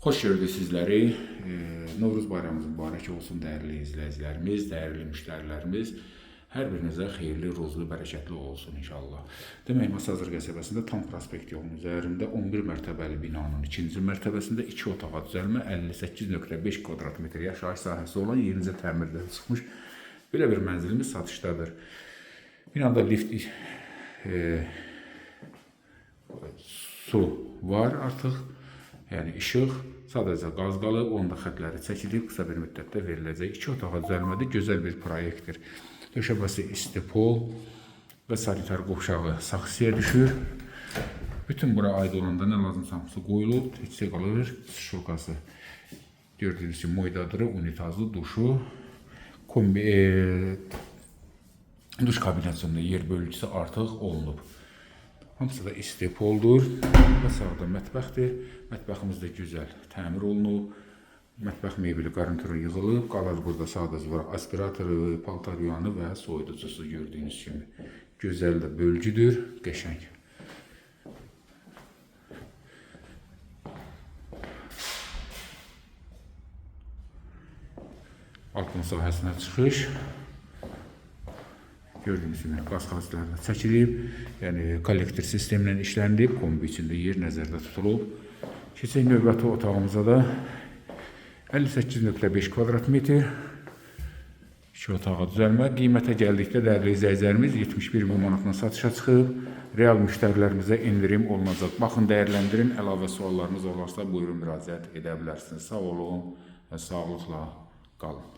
Xoş gördük sizləri. Novruz bayramımız mübarək olsun dəyərli izləyicilərimiz, dəyərli müştərilərimiz. Hər birinizə xeyirli, rozlu, bərəkətli olsun inşallah. Demək, Masazır qəsəbəsində Tam prospekt yolunun üzərində 11 mərtəbəli binanın 2-ci mərtəbəsində 2 otağa düzəlmə 58.5 kvadrat metr yaşayış sahəsi olan yenicə təmirdən çıxmış belə bir mənzilimiz satışdadır. Binada lift, su var artıq, yəni işıq, sadəcə qaz qalıb, onda xətləri çəkilib, qısa bir müddətdə veriləcək. 2 otağa düzəlmədir, gözəl bir proyektdir. Döşəməsi istipol və sanitar qovşağı saksıya düşür. Bütün bura aid olanda nə lazımsa hamısı qoyulub, təkcə qalır şurkası. Gördüyünüz kimi moydadırı, unitazlı duşu, duş kabinasında yer bölgüsü artıq olunub. Hamısı da istipoldur və sağda mətbəxdir. Mətbəximiz də gözəl təmir olunub. Mətbəx mebeli qarnituru yığılıb. Qalır burada sadəcə var aspiratoru, paltar yuyanı və soyuducusu gördüyünüz kimi. Gözəl də bölgüdür, qəşəng. Balkon sahəsinə çıxış. Gördüyünüz kimi qaz xəstlərlə çəkilib, yəni kollektor sistemlə işlənilib, kombi içində yer nəzərdə tutulub. Keçək növbəti otağımıza da 58.5 kvadrat metr 2 otağa düzəlmə. Qiymətə gəldikdə dəyərli izləyicilərimiz 71 min manatla satışa çıxıb. Real müştərilərimizə indirim olunacaq. Baxın, dəyərləndirin, əlavə suallarınız olarsa buyurun müraciət edə bilərsiniz. Sağ olun və sağlıqla qalın.